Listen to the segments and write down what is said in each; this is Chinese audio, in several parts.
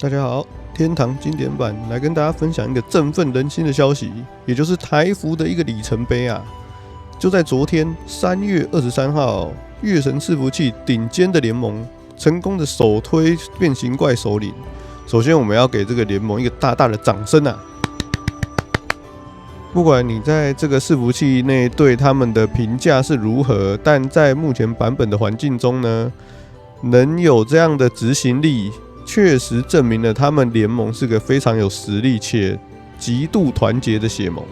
大家好，天堂經典版來跟大家分享一個振奮人心的消息，也就是台服的一個里程碑啊！就在昨天3月23號，月神伺服器頂尖的聯盟成功的首推變形怪首領。首先，我們要給這個聯盟一個大大的掌聲啊！不管你在這個伺服器內對他們的評價是如何，但在目前版本的環境中呢，能有這樣的執行力，確實證明了他們聯盟是個非常有實力且極度團結的血盟。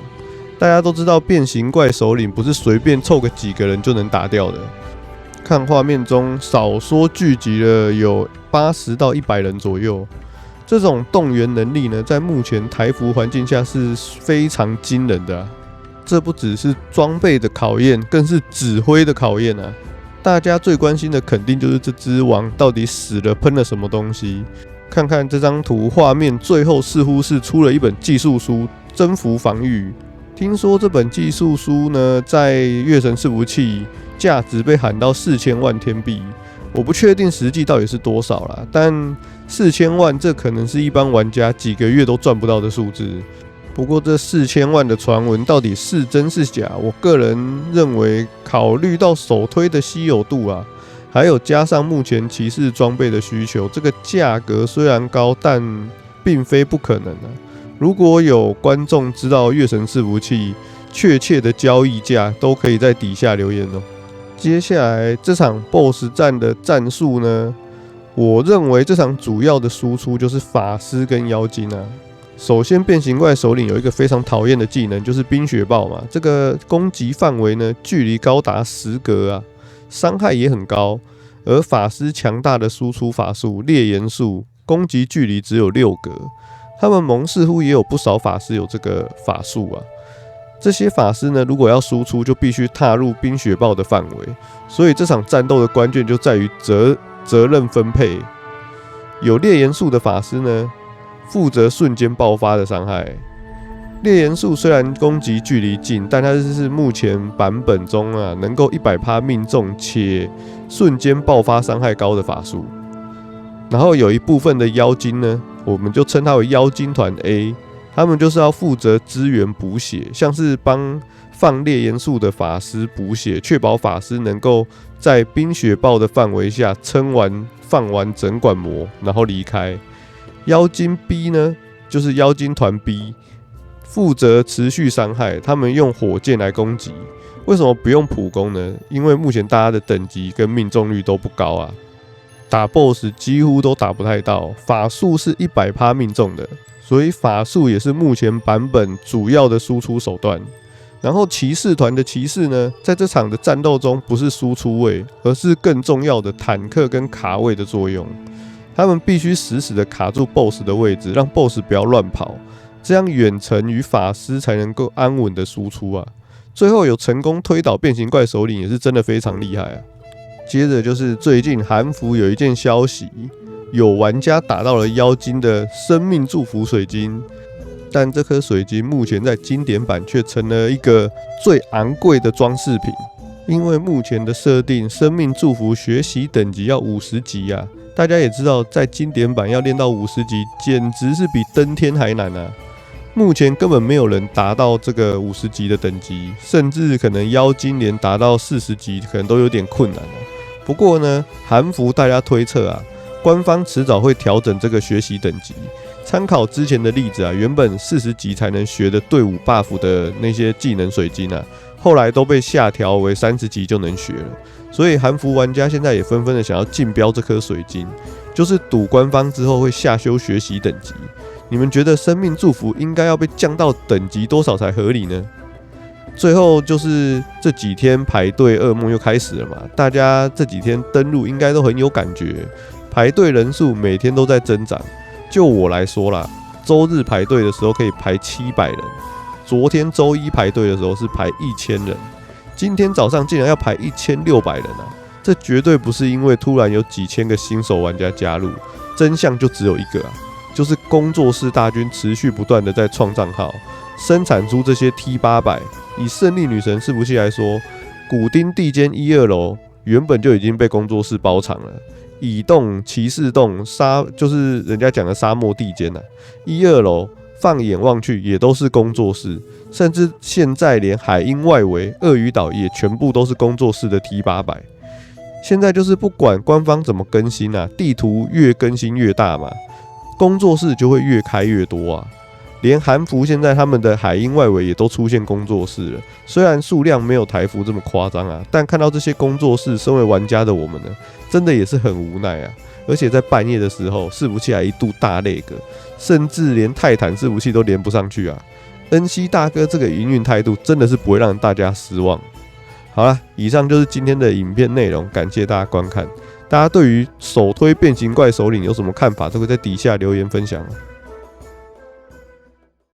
大家都知道，變形怪首領不是隨便湊個幾個人就能打掉的。看畫面中，少說聚集了有80到100人左右。這種動員能力呢，在目前台服環境下是非常驚人的啊。這不只是裝備的考驗，更是指揮的考驗啊。大家最關心的肯定就是這隻王到底死了噴了什麼東西。看看這張圖畫面，最後似乎是出了一本技術書《征服防禦》。聽說這本技術書呢，在月神伺服器價值被喊到4000萬天幣。我不確定實際到底是多少啦，但4000萬這可能是一般玩家幾個月都賺不到的數字。不過這4000萬的傳聞到底是真是假？我個人認為，考慮到首推的稀有度啊，還有加上目前騎士裝備的需求，這個價格雖然高，但並非不可能啊。如果有觀眾知道月神伺服器確切的交易價，都可以在底下留言哦。接下來這場 BOSS 戰的戰術呢，我認為這場主要的輸出就是法師跟妖精啊。首先，變形怪首領有一個非常討厭的技能，就是冰雪暴嘛。這個攻擊範圍呢，距離高達10格啊，傷害也很高。而法師強大的輸出法術烈炎術，攻擊距離只有6格。他們盟似乎也有不少法師有這個法術啊。這些法師呢，如果要輸出，就必須踏入冰雪暴的範圍。所以這場戰鬥的關鍵就在於責任分配。有烈炎術的法師呢，負責瞬間爆發的傷害。烈炎術雖然攻擊距離近，但它是目前版本中啊能夠100%命中且瞬間爆發傷害高的法術。然後有一部分的妖精呢，我們就稱它為妖精團 A， 他們就是要負責支援補血，像是幫放烈炎術的法師補血，確保法師能夠在冰雪暴的範圍下放完整管魔，然後離開。妖精 B 呢，就是妖精團 B， 負責持續傷害，他們用火箭來攻擊。為什麼不用普攻呢？因為目前大家的等級跟命中率都不高啊，打 BOSS 幾乎都打不太到。法術是100%命中的，所以法術也是目前版本主要的輸出手段。然後騎士团的騎士呢，在這場的戰鬥中不是輸出位，而是更重要的坦克跟卡位的作用。他們必須死死的卡住 BOSS 的位置，讓 BOSS 不要亂跑，這樣遠程與法師才能夠安穩的輸出啊。最後有成功推倒變形怪首領，也是真的非常厲害啊。接着就是最近韓服有一件消息，有玩家打到了妖精的生命祝福水晶，但這顆水晶目前在經典版卻成了一個最昂貴的裝飾品，因為目前的設定，生命祝福學習等級要50級啊。大家也知道，在經典版要練到50級，簡直是比登天還難啊！目前根本沒有人達到這個50級的等級，甚至可能妖精連達到40級可能都有點困難了。不過呢，韓服大家推測啊，官方遲早會調整這個學習等級。參考之前的例子啊，原本40級才能學的隊伍 buff 的那些技能水晶啊，後來都被下調為30級就能學了。所以韓服玩家現在也紛紛的想要競標這顆水晶，就是賭官方之後會下修學習等級。你們覺得生命祝福應該要被降到等級多少才合理呢？最後就是這幾天排隊噩夢又開始了嘛，大家這幾天登錄應該都很有感覺，排隊人數每天都在增長。就我來說啦，週日排隊的時候可以排700人，昨天週一排隊的時候是排1000人。今天早上竟然要排1600人啊！這絕對不是因為突然有幾千個新手玩家加入，真相就只有一個啊，就是工作室大軍持續不斷的在創賬號，生產出這些 T800。以勝利女神伺服器來說，古丁地間1、2樓原本就已經被工作室包場了，蟻洞、騎士洞、就是人家講的沙漠地間1、2樓放眼望去也都是工作室，甚至現在連海鷹外圍、鱷魚島也全部都是工作室的 T800。現在就是不管官方怎麼更新地圖越更新越大嘛，工作室就會越開越多啊。連韓服現在他們的海鷹外圍也都出現工作室了，雖然數量沒有台服這麼誇張但看到這些工作室，身為玩家的我們呢，真的也是很無奈啊。而且在半夜的時候，伺服器還一度大lag，甚至連泰坦伺服器都連不上去啊。恩熙大哥這個營運態度真的是不會讓大家失望。好啦，以上就是今天的影片內容，感謝大家觀看。大家對於首推變形怪首領有什麼看法，都可以在底下留言分享。